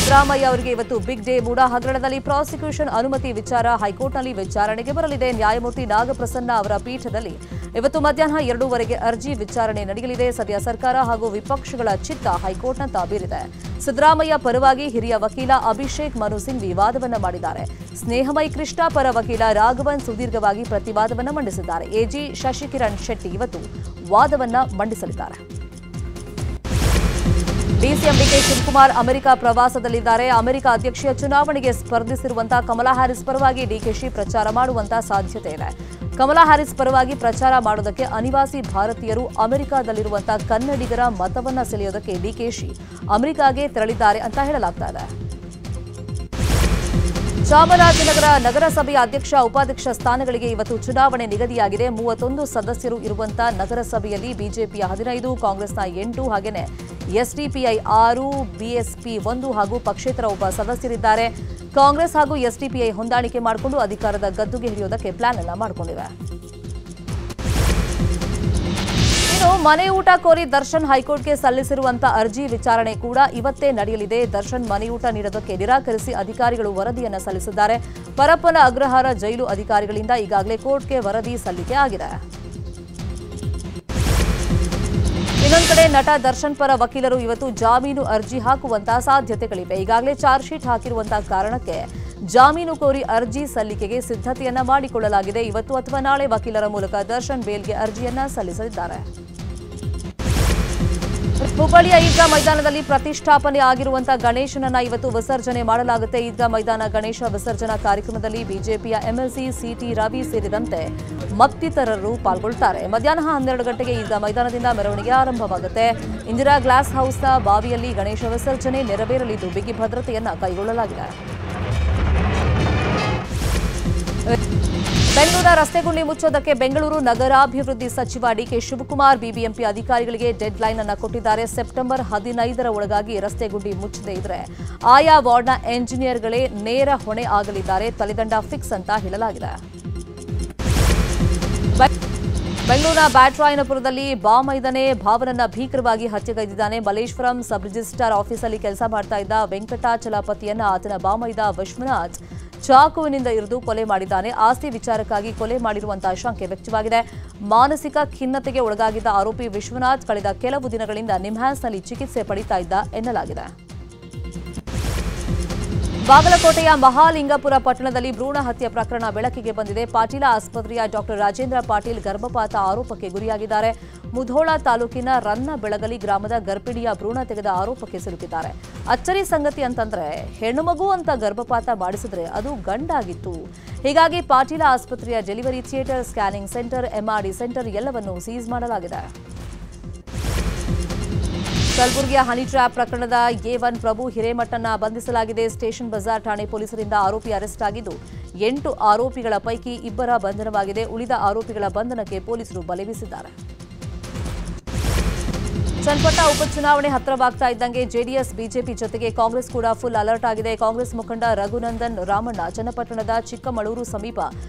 ಸಿದ್ದರಾಮಯ್ಯ ಅವರಿಗೆ ಇವತ್ತು big day. MUDA ಹಗರಣದಲ್ಲಿ ಪ್ರಾಸಿಕ್ಯೂಷನ್ ಅನುಮತಿ ವಿಚಾರ ಹೈಕೋರ್ಟ್ನಲ್ಲಿ ವಿಚಾರಣೆಗೆ ಬರಲಿದೆ. ನ್ಯಾಯಮೂರ್ತಿ ನಾಗಪ್ರಸನ್ನ ಅವರ ಪೀಠದಲ್ಲಿ ಇವತ್ತು ಮಧ್ಯಾಹ್ನ 2:15ಕ್ಕೆ ಅರ್ಜಿ ವಿಚಾರಣೆ ನಡೆಯಲಿದೆ. ಸದ್ಯ ಸರ್ಕಾರ ಹಾಗೂ ವಿಪಕ್ಷಗಳ ಚಿತ್ತ ಹೈಕೋರ್ಟ್ನತ್ತ ಬೀರಿದೆ. ಸಿದ್ದರಾಮಯ್ಯ ಪರವಾಗಿ ಹಿರಿಯ ವಕೀಲ ಅಭಿಷೇಕ್ ಮನು ಸಿಂಘ್ವಿ ವಾದವನ್ನ ಮಾಡಿದ್ದಾರೆ. ಸ್ನೇಹಮಯಿ ಕೃಷ್ಣ ಪರ ವಕೀಲ ರಾಘವನ್ ಸುದೀರ್ಘವಾಗಿ ಪ್ರತಿವಾದವನ್ನ ಮಂಡಿಸಿದ್ದಾರೆ. ಎಜಿ ಶಶಿಕಿರಣ್ ಶೆಟ್ಟಿ ಇವತ್ತು ವಾದವನ್ನ ಮಂಡಿಸಲಿದ್ದಾರೆ. ಡಿಸಿಎಂ ಡಿಕೆ ಶಿವಕುಮಾರ್ ಅಮೆರಿಕ ಪ್ರವಾಸದಲ್ಲಿದ್ದಾರೆ. ಅಮೆರಿಕ ಅಧ್ಯಕ್ಷೀಯ ಚುನಾವಣೆಗೆ ಸ್ಪರ್ಧಿಸಿರುವಂತಹ ಕಮಲಾ ಹ್ಯಾರಿಸ್ ಪರವಾಗಿ ಡಿಕೆಶಿ ಪ್ರಚಾರ ಮಾಡುವಂತಹ ಸಾಧ್ಯತೆ ಇದೆ. ಕಮಲಾ ಹ್ಯಾರಿಸ್ ಪರವಾಗಿ ಪ್ರಚಾರ ಮಾಡೋದಕ್ಕೆ ಅನಿವಾಸಿ ಭಾರತೀಯರು ಅಮೆರಿಕದಲ್ಲಿರುವಂತಹ ಕನ್ನಡಿಗರ ಮತವನ್ನ ಸೆಳೆಯೋದಕ್ಕೆ ಡಿಕೆಶಿ ಅಮೆರಿಕಾಗೆ ತೆರಳಿದ್ದಾರೆ ಅಂತ ಹೇಳಲಾಗ್ತಾ ಇದೆ. ಚಾಮರಾಜನಗರ ನಗರಸಭೆಯ ಅಧ್ಯಕ್ಷ ಉಪಾಧ್ಯಕ್ಷ ಸ್ಥಾನಗಳಿಗೆ ಇವತ್ತು ಚುನಾವಣೆ ನಿಗದಿಯಾಗಿದೆ. 31 ಸದಸ್ಯರು ಇರುವಂತಹ ನಗರಸಭೆಯಲ್ಲಿ ಬಿಜೆಪಿಯ 15, ಕಾಂಗ್ರೆಸ್ನ 8 ಹಾಗೆಯೇ ಎಸ್ಡಿಪಿಐ 6, ಬಿಎಸ್ಪಿ 1 ಹಾಗೂ ಪಕ್ಷೇತರ ಒಬ್ಬ ಸದಸ್ಯರಿದ್ದಾರೆ. ಕಾಂಗ್ರೆಸ್ ಹಾಗೂ ಎಸ್ಡಿಪಿಐ ಹೊಂದಾಣಿಕೆ ಮಾಡಿಕೊಂಡು ಅಧಿಕಾರದ ಗದ್ದುಗೆ ಹಿಡಿಯೋದಕ್ಕೆ ಪ್ಲಾನ್ ಅನ್ನ ಮಾಡಿಕೊಂಡಿವೆ. ಇನ್ನು ಮನೆ ಊಟ ಕೋರಿ ದರ್ಶನ್ ಹೈಕೋರ್ಟ್ಗೆ ಸಲ್ಲಿಸಿರುವಂತಹ ಅರ್ಜಿ ವಿಚಾರಣೆ ಕೂಡ ಇವತ್ತೇ ನಡೆಯಲಿದೆ. ದರ್ಶನ್ ಮನೆಯೂಟ ನೀಡೋದಕ್ಕೆ ನಿರಾಕರಿಸಿ ಅಧಿಕಾರಿಗಳು ವರದಿಯನ್ನು ಸಲ್ಲಿಸಿದ್ದಾರೆ. ಪರಪ್ಪನ ಅಗ್ರಹಾರ ಜೈಲು ಅಧಿಕಾರಿಗಳಿಂದ ಈಗಾಗಲೇ ಕೋರ್ಟ್ಗೆ ವರದಿ ಸಲ್ಲಿಕೆ ಆಗಿದೆ. ಇನ್ನೊಂದು ಕಡೆ ನಟ ದರ್ಶನ್ ಪರ ವಕೀಲರು ಇವತ್ತು ಜಾಮೀನು ಅರ್ಜಿ ಹಾಕುವಂತಹ ಸಾಧ್ಯತೆಗಳಿವೆ. ಈಗಾಗಲೇ ಚಾರ್ಜ್ ಶೀಟ್ ಹಾಕಿರುವಂತಹ ಕಾರಣಕ್ಕೆ ಜಾಮೀನು ಕೋರಿ ಅರ್ಜಿ ಸಲ್ಲಿಕೆಗೆ ಸಿದ್ಧತೆಯನ್ನ ಮಾಡಿಕೊಳ್ಳಲಾಗಿದೆ. ಇವತ್ತು ಅಥವಾ ನಾಳೆ ವಕೀಲರ ಮೂಲಕ ದರ್ಶನ್ ಬೇಲ್ಗೆ ಅರ್ಜಿಯನ್ನ ಸಲ್ಲಿಸಲಿದ್ದಾರೆ. ಹುಬ್ಬಳ್ಳಿಯ ಈದ್ಗಾ ಮೈದಾನದಲ್ಲಿ ಪ್ರತಿಷ್ಠಾಪನೆ ಆಗಿರುವಂತಹ ಗಣೇಶನನ್ನ ಇವತ್ತು ವಿಸರ್ಜನೆ ಮಾಡಲಾಗುತ್ತೆ. ಈದ್ಗಾ ಮೈದಾನ ಗಣೇಶ ವಿಸರ್ಜನಾ ಕಾರ್ಯಕ್ರಮದಲ್ಲಿ ಬಿಜೆಪಿಯ ಎಂಎಲ್ಸಿ ಸಿಟಿ ರವಿ ಸೇರಿದಂತೆ ಮತ್ತಿತರರು ಪಾಲ್ಗೊಳ್ಳುತ್ತಾರೆ. ಮಧ್ಯಾಹ್ನ 12 ಗಂಟೆಗೆ ಈದ್ಗಾ ಮೈದಾನದಿಂದ ಮೆರವಣಿಗೆ ಆರಂಭವಾಗುತ್ತೆ. ಇಂದಿರಾ ಗ್ಲಾಸ್ ಹೌಸ್ನ ಬಾವಿಯಲ್ಲಿ ಗಣೇಶ ವಿಸರ್ಜನೆ ನೆರವೇರಲಿದ್ದು ಬಿಗಿ ಭದ್ರತೆಯನ್ನ ಕೈಗೊಳ್ಳಲಾಗಿದೆ. ಬೆಂಗಳೂರಿನ ರಸ್ತೆ ಗುಂಡಿ ಮುಚ್ಚೋದಕ್ಕೆ ಬೆಂಗಳೂರು ನಗರಾಭಿವೃದ್ಧಿ ಸಚಿವ ಡಿಕೆ ಶಿವಕುಮಾರ್ ಬಿಬಿಎಂಪಿ ಅಧಿಕಾರಿಗಳಿಗೆ ಡೆಡ್ ಲೈನ್ ಅನ್ನು ಕೊಟ್ಟಿದ್ದಾರೆ. ಸೆಪ್ಟೆಂಬರ್ 15ರ ಒಳಗಾಗಿ ರಸ್ತೆ ಗುಂಡಿ ಮುಚ್ಚದೇ ಇದ್ರೆ ಆಯಾ ವಾರ್ಡ್ನ ಎಂಜಿನಿಯರ್ಗಳೇ ನೇರ ಹೊಣೆ ಆಗಲಿದ್ದಾರೆ. ತಲೆದಂಡ ಫಿಕ್ಸ್ ಅಂತ ಹೇಳಲಾಗಿದೆ. ಬೆಂಗಳೂರಿನ ಬ್ಯಾಟರಾಯನಪುರದಲ್ಲಿ ಬಾಮೈದನೆ ಭಾವನನ್ನ ಭೀಕರವಾಗಿ ಹತ್ಯೆಗೈದಿದ್ದಾನೆ. ಮಲ್ಲೇಶ್ವರಂ ಸಬ್ ರಿಜಿಸ್ಟ್ರಾರ್ ಆಫೀಸಲ್ಲಿ ಕೆಲಸ ಮಾಡ್ತಾ ಇದ್ದ ವೆಂಕಟಾಚಲಪತಿಯನ್ನ ಆತನ ಬಾಮೈದ ವಿಶ್ವನಾಥ್ ಚಾಕುವಿನಿಂದ ಇರಿದು ಕೊಲೆ ಮಾಡಿದ್ದಾನೆ. ಆಸ್ತಿ ವಿಚಾರಕ್ಕಾಗಿ ಕೊಲೆ ಮಾಡಿರುವಂತಹ ಶಂಕೆ ವ್ಯಕ್ತವಾಗಿದೆ. ಮಾನಸಿಕ ಖಿನ್ನತೆಗೆ ಒಳಗಾಗಿದ್ದ ಆರೋಪಿ ವಿಶ್ವನಾಥ್ ಕಳೆದ ಕೆಲವು ದಿನಗಳಿಂದ ನಿಮ್ಹಾನ್ಸ್ನಲ್ಲಿ ಚಿಕಿತ್ಸೆ ಪಡಿತಾ ಇದ್ದ ಎನ್ನಲಾಗಿದೆ. ಬಾಗಲಕೋಟೆಯ ಮಹಾಲಿಂಗಪುರ ಪಟ್ಟಣದಲ್ಲಿ ಭ್ರೂಣ ಹತ್ಯೆ ಪ್ರಕರಣ ಬೆಳಕಿಗೆ ಬಂದಿದೆ. ಪಾಟೀಲ ಆಸ್ಪತ್ರೆಯ ಡಾಕ್ಟರ್ ರಾಜೇಂದ್ರ ಪಾಟೀಲ್ ಗರ್ಭಪಾತ ಆರೋಪಕ್ಕೆ ಗುರಿಯಾಗಿದ್ದಾರೆ. ಮುಧೋಳ ತಾಲೂಕಿನ ರನ್ನ ಬೆಳಗಲಿ ಗ್ರಾಮದ ಗರ್ಭಿಣಿಯ ಭ್ರೂಣ ತೆಗೆದ ಆರೋಪಕ್ಕೆ ಸಿಲುಕಿದ್ದಾರೆ. ಅಚ್ಚರಿ ಸಂಗತಿ ಅಂತಂದ್ರೆ ಹೆಣ್ಣು ಮಗು ಅಂತ ಗರ್ಭಪಾತ ಮಾಡಿಸಿದ್ರೆ ಅದು ಗಂಡಾಗಿತ್ತು. ಹೀಗಾಗಿ ಪಾಟೀಲ ಆಸ್ಪತ್ರೆಯ delivery theatre, scanning centre, MRD centre ಎಲ್ಲವನ್ನೂ ಸೀಸ್ ಮಾಡಲಾಗಿದೆ. ಕಲಬುರಗಿಯ ಹನಿ ಟ್ರ್ಯಾಪ್ ಪ್ರಕರಣದ ಎ1 ಪ್ರಭು ಹಿರೇಮಠನ್ನ ಬಂಧಿಸಲಾಗಿದೆ. ಸ್ಟೇಷನ್ ಬಜಾರ್ ಠಾಣೆ ಪೊಲೀಸರಿಂದ ಆರೋಪಿ ಅರೆಸ್ಟ್ ಆಗಿದ್ದು 8 ಆರೋಪಿಗಳ ಪೈಕಿ 2 ಬಂಧನವಾಗಿದೆ. ಉಳಿದ ಆರೋಪಿಗಳ ಬಂಧನಕ್ಕೆ ಪೊಲೀಸರು ಬಲೆ ಬೀಸಿದ್ದಾರೆ. ಚನ್ನಪಟ್ಟಣ ಉಪಚುನಾವಣೆ ಹತ್ತಿರವಾಗ್ತಾ ಇದ್ದಂಗೆ ಜೆಡಿಎಸ್ ಬಿಜೆಪಿ ಜೊತೆಗೆ ಕಾಂಗ್ರೆಸ್ ಕೂಡ ಫುಲ್ ಅಲರ್ಟ್ ಆಗಿದೆ. ಕಾಂಗ್ರೆಸ್ ಮುಖಂಡ ರಘುನಂದನ್ ರಾಮಣ್ಣ ಚನ್ನಪಟ್ಟಣದ ಚಿಕ್ಕಮಳೂರು ಸಮೀಪ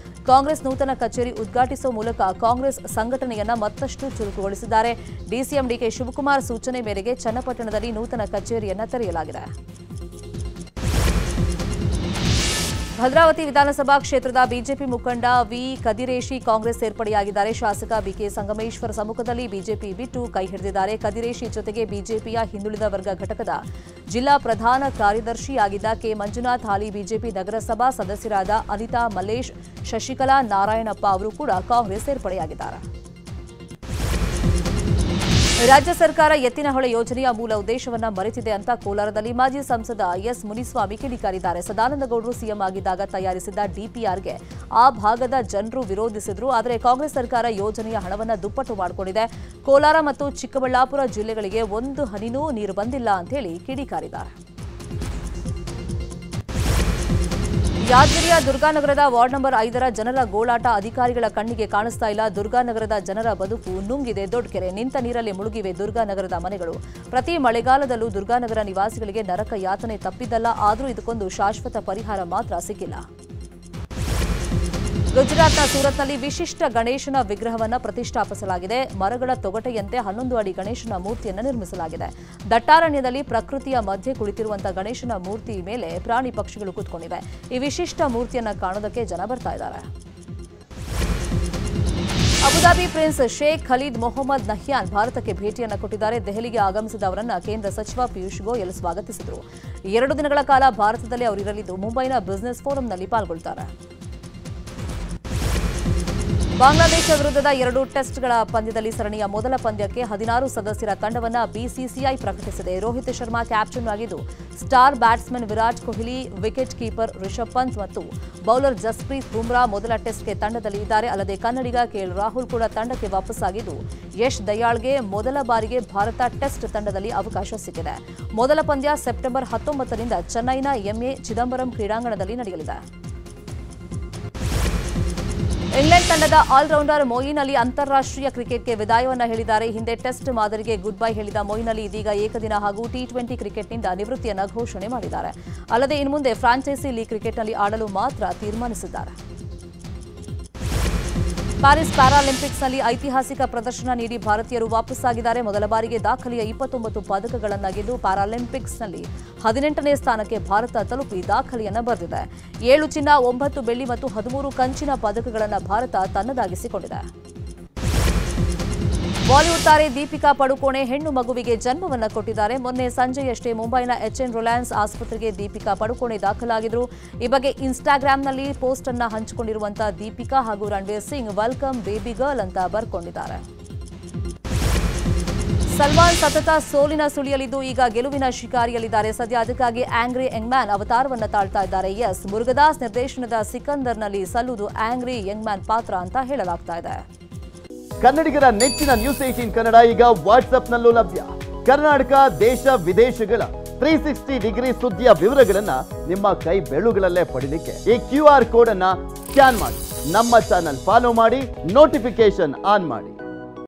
ಕಾಂಗ್ರೆಸ್ ನೂತನ ಕಚೇರಿ ಉದ್ಘಾಟಿಸುವ ಮೂಲಕ ಕಾಂಗ್ರೆಸ್ ಸಂಘಟನೆಯನ್ನ ಮತ್ತಷ್ಟು ಚುರುಕುಗೊಳಿಸಿದ್ದಾರೆ. ಡಿಸಿಎಂ ಡಿಕೆ ಶಿವಕುಮಾರ್ ಸೂಚನೆ ಮೇರೆಗೆ ಚನ್ನಪಟ್ಟಣದಲ್ಲಿ ನೂತನ ಕಚೇರಿಯನ್ನ ತೆರೆಯಲಾಗಿದೆ. ಭದ್ರಾವತಿ ವಿಧಾನಸಭಾ ಕ್ಷೇತ್ರದ ಬಿಜೆಪಿ ಮುಖಂಡ ವಿ ಕದಿರೇಶಿ ಕಾಂಗ್ರೆಸ್ ಸೇರ್ಪಡೆಯಾಗಿದ್ದಾರೆ. ಶಾಸಕ ಬಿಕೆ ಸಂಗಮೇಶ್ವರ ಸಮ್ಮುಖದಲ್ಲಿ ಬಿಜೆಪಿ ಬಿಟ್ಟು ಕೈ ಹಿಡಿದಿದ್ದಾರೆ. ಕದಿರೇಶಿ ಜೊತೆಗೆ ಬಿಜೆಪಿಯ ಹಿಂದುಳಿದ ವರ್ಗ ಘಟಕದ ಜಿಲ್ಲಾ ಪ್ರಧಾನ ಕಾರ್ಯದರ್ಶಿಯಾಗಿದ್ದ ಕೆ ಮಂಜುನಾಥ್, ಹಾಲಿ ಬಿಜೆಪಿ ನಗರಸಭಾ ಸದಸ್ಯರಾದ ಅನಿತಾ ಮಲ್ಲೇಶ್, ಶಶಿಕಲಾ ನಾರಾಯಣಪ್ಪ ಅವರು ಕೂಡ ಕಾಂಗ್ರೆಸ್ ಸೇರ್ಪಡೆಯಾಗಿದ್ದಾರೆ. ರಾಜ್ಯ ಸರ್ಕಾರ ಎತ್ತಿನಹೊಳೆ ಯೋಜನೆಯ ಮೂಲ ಉದ್ದೇಶವನ್ನ ಮರೆತಿದೆ ಅಂತ ಕೋಲಾರದಲ್ಲಿ ಮಾಜಿ ಸಂಸದ ಎಸ್ ಮುನಿಸ್ವಾಮಿ ಕಿಡಿಕಾರಿದ್ದಾರೆ. ಸದಾನಂದಗೌಡರು ಸಿಎಂ ಆಗಿದ್ದಾಗ ತಯಾರಿಸಿದ್ದ ಡಿಪಿಆರ್ಗೆ ಆ ಭಾಗದ ಜನರು ವಿರೋಧಿಸಿದ್ರು. ಆದರೆ ಕಾಂಗ್ರೆಸ್ ಸರ್ಕಾರ ಯೋಜನೆಯ ಹಣವನ್ನು ದುಪ್ಪಟ್ಟು ಮಾಡಿಕೊಂಡಿದೆ. ಕೋಲಾರ ಮತ್ತು ಚಿಕ್ಕಬಳ್ಳಾಪುರ ಜಿಲ್ಲೆಗಳಿಗೆ ಒಂದು ಹನಿನೂ ನೀರು ಬಂದಿಲ್ಲ ಅಂತ ಹೇಳಿ ಕಿಡಿಕಾರಿದ್ದಾರೆ. ಯಾದಗಿರಿಯ ದುರ್ಗಾನಗರದ ವಾರ್ಡ್ ನಂಬರ್ 5ರ ಜನರ ಗೋಳಾಟ ಅಧಿಕಾರಿಗಳ ಕಣ್ಣಿಗೆ ಕಾಣಿಸ್ತಾ ಇಲ್ಲ. ದುರ್ಗಾನಗರದ ಜನರ ಬದುಕು ನುಂಗಿದೆ ದೊಡ್ಡಕೆರೆ. ನಿಂತ ನೀರಲ್ಲಿ ಮುಳುಗಿವೆ ದುರ್ಗಾನಗರದ ಮನೆಗಳು. ಪ್ರತಿ ಮಳೆಗಾಲದಲ್ಲೂ ದುರ್ಗಾನಗರ ನಿವಾಸಿಗಳಿಗೆ ನರಕ ಯಾತನೆ ತಪ್ಪಿದ್ದಲ್ಲ. ಆದರೂ ಇದಕ್ಕೊಂದು ಶಾಶ್ವತ ಪರಿಹಾರ ಮಾತ್ರ ಸಿಕ್ಕಿಲ್ಲ. ಗುಜರಾತ್ನ ಸೂರತ್ನಲ್ಲಿ ವಿಶಿಷ್ಟ ಗಣೇಶನ ವಿಗ್ರಹವನ್ನು ಪ್ರತಿಷ್ಠಾಪಿಸಲಾಗಿದೆ. ಮರಗಳ ತೊಗಟೆಯಂತೆ 11 ಅಡಿ ಗಣೇಶನ ಮೂರ್ತಿಯನ್ನು ನಿರ್ಮಿಸಲಾಗಿದೆ. ದಟ್ಟಾರಣ್ಯದಲ್ಲಿ ಪ್ರಕೃತಿಯ ಮಧ್ಯೆ ಕುಳಿತಿರುವಂತಹ ಗಣೇಶನ ಮೂರ್ತಿ ಮೇಲೆ ಪ್ರಾಣಿ ಪಕ್ಷಿಗಳು ಕೂತ್ಕೊಂಡಿವೆ. ಈ ವಿಶಿಷ್ಟ ಮೂರ್ತಿಯನ್ನು ಕಾಣೋದಕ್ಕೆ ಜನ ಬರ್ತಾ ಇದ್ದಾರೆ. Abu Dhabi prince Sheikh Khalid Mohammed Nahyan ಭಾರತಕ್ಕೆ ಭೇಟಿಯನ್ನು ಕೊಟ್ಟಿದ್ದಾರೆ. ದೆಹಲಿಗೆ ಆಗಮಿಸಿದ ಅವರನ್ನು ಕೇಂದ್ರ ಸಚಿವ ಪಿಯೂಷ್ ಗೋಯಲ್ ಸ್ವಾಗತಿಸಿದರು. 2 ದಿನಗಳ ಕಾಲ ಭಾರತದಲ್ಲಿ ಅವರಿರಲಿದ್ದು ಮುಂಬೈನ ಬಿಸಿನೆಸ್ ಫೋರಂನಲ್ಲಿ ಪಾಲ್ಗೊಳ್ಳುತ್ತಾರೆ. ಬಾಂಗ್ಲಾದೇಶ ವಿರುದ್ಧದ 2 ಟೆಸ್ಟ್ಗಳ ಪಂದ್ಯದಲ್ಲಿ ಸರಣಿಯ ಮೊದಲ ಪಂದ್ಯಕ್ಕೆ 16 ಸದಸ್ಯರ ತಂಡವನ್ನು ಬಿಸಿಸಿಐ ಪ್ರಕಟಿಸಿದೆ. ರೋಹಿತ್ ಶರ್ಮಾ ಕ್ಯಾಪ್ಟನ್ ಆಗಿದ್ದು, star batsman Virat Kohli, wicket keeper Rishabh Pant ಮತ್ತು ಬೌಲರ್ ಜಸ್ಪ್ರೀತ್ ಬುಮ್ರಾ ಮೊದಲ ಟೆಸ್ಟ್ಗೆ ತಂಡದಲ್ಲಿ ಇದ್ದಾರೆ. ಅಲ್ಲದೆ ಕನ್ನಡಿಗ ಕೆಎಲ್ ರಾಹುಲ್ ಕೂಡ ತಂಡಕ್ಕೆ ವಾಪಸ್ಸಾಗಿದ್ದು, ಯಶ್ ದಯಾಳ್ಗೆ ಮೊದಲ ಬಾರಿಗೆ ಭಾರತ ಟೆಸ್ಟ್ ತಂಡದಲ್ಲಿ ಅವಕಾಶ ಸಿಕ್ಕಿದೆ. ಮೊದಲ ಪಂದ್ಯ ಸೆಪ್ಟೆಂಬರ್ 19ರಿಂದ ಚೆನ್ನೈನ ಎಂಎ ಚಿದಂಬರಂ ಕ್ರೀಡಾಂಗಣದಲ್ಲಿ ನಡೆಯಲಿದೆ. ಇಂಗ್ಲೆಂಡ್ ತಂಡದ ಆಲ್ರೌಂಡರ್ ಮೊಯಿನ್ ಅಲಿ ಅಂತಾರಾಷ್ಟ್ರೀಯ ಕ್ರಿಕೆಟ್ಗೆ ವಿದಾಯವನ್ನು ಹೇಳಿದ್ದಾರೆ. ಹಿಂದೆ ಟೆಸ್ಟ್ ಮಾದರಿಗೆ ಗುಡ್ ಬೈ ಹೇಳಿದ ಮೊಯಿನ್ ಅಲಿ ಇದೀಗ ಏಕದಿನ ಹಾಗೂ ಟಿ20 ಕ್ರಿಕೆಟ್ನಿಂದ ನಿವೃತ್ತಿಯನ್ನು ಘೋಷಣೆ ಮಾಡಿದ್ದಾರೆ. ಅಲ್ಲದೆ ಇನ್ನು ಮುಂದೆ ಫ್ರಾಂಚೈಸಿ ಲೀಗ್ ಕ್ರಿಕೆಟ್ನಲ್ಲಿ ಆಡಲು ಮಾತ್ರ ತೀರ್ಮಾನಿಸಿದ್ದಾರೆ. ಪ್ಯಾರಿಸ್ ಪ್ಯಾರಾಲಿಂಪಿಕ್ಸ್ನಲ್ಲಿ ಐತಿಹಾಸಿಕ ಪ್ರದರ್ಶನ ನೀಡಿ ಭಾರತೀಯರು ವಾಪಸ್ಸಾಗಿದ್ದಾರೆ. ಮೊದಲ ಬಾರಿಗೆ ದಾಖಲೆಯ 29 ಪದಕಗಳನ್ನು ಗೆದ್ದು ಪ್ಯಾರಾಲಿಂಪಿಕ್ಸ್ನಲ್ಲಿ 18ನೇ ಸ್ಥಾನಕ್ಕೆ ಭಾರತ ತಲುಪಿ ದಾಖಲೆಯನ್ನು ಬರೆದಿದೆ. 7 ಚಿನ್ನ, 9 ಬೆಳ್ಳಿ ಮತ್ತು 13 ಕಂಚಿನ ಪದಕಗಳನ್ನು ಭಾರತ ತನ್ನದಾಗಿಸಿಕೊಂಡಿದೆ. ಬಾಲಿವುಡ್ ತಾರೆ ದೀಪಿಕಾ ಪಡುಕೋಣೆ ಹೆಣ್ಣು ಮಗುವಿಗೆ ಜನ್ಮವನ್ನು ಕೊಟ್ಟಿದ್ದಾರೆ. ಮೊನ್ನೆ ಸಂಜೆಯಷ್ಟೇ ಮುಂಬೈನ HN ರಿಲಯನ್ಸ್ ಆಸ್ಪತ್ರೆಗೆ ದೀಪಿಕಾ ಪಡುಕೋಣೆ ದಾಖಲಾಗಿದ್ರು. ಈ ಬಗ್ಗೆ ಇನ್ಸ್ಟಾಗ್ರಾಂನಲ್ಲಿ ಪೋಸ್ಟ್ ಅನ್ನು ಹಂಚಿಕೊಂಡಿರುವಂತಹ ದೀಪಿಕಾ ಹಾಗೂ Ranveer Singh welcome baby girl ಅಂತ ಬರ್ಕೊಂಡಿದ್ದಾರೆ. ಸಲ್ಮಾನ್ ಸತತ ಸೋಲಿನ ಸುಳಿಯಲಿದ್ದು ಈಗ ಗೆಲುವಿನ ಶಿಕಾರಿಯಲ್ಲಿದ್ದಾರೆ. ಸದ್ಯ ಅದಕ್ಕಾಗಿ ಆಂಗ್ರಿ ಯಂಗ್ ಮ್ಯಾನ್ ಅವತಾರವನ್ನು ತಾಳ್ತಾ ಇದ್ದಾರೆ. ಎಸ್, ಮುರುಗದಾಸ್ ನಿರ್ದೇಶನದ ಸಿಕಂದರ್ನಲ್ಲಿ ಸಲ್ಲುವುದು ಆಂಗ್ರಿ ಯಂಗ್ ಮ್ಯಾನ್ ಪಾತ್ರ ಅಂತ ಹೇಳಲಾಗ್ತಾ ಇದೆ. ಕನ್ನಡಿಗರ ನೆಚ್ಚಿನ ನ್ಯೂಸ್ 18 ಕನ್ನಡ ಈಗ ವಾಟ್ಸ್ಆಪ್ನಲ್ಲೂ ಲಭ್ಯ. ಕರ್ನಾಟಕ, ದೇಶ ವಿದೇಶಗಳ 360 ಡಿಗ್ರಿ ಸುದ್ದಿಯ ವಿವರಗಳನ್ನ ನಿಮ್ಮ ಕೈ ಬೆರಳುಗಳಲ್ಲೇ ಪಡಿಲಿಕ್ಕೆ ಈ QR ಕೋಡ್ ಅನ್ನ ಸ್ಕ್ಯಾನ್ ಮಾಡಿ, ನಮ್ಮ ಚಾನಲ್ ಫಾಲೋ ಮಾಡಿ, ನೋಟಿಫಿಕೇಶನ್ ಆನ್ ಮಾಡಿ.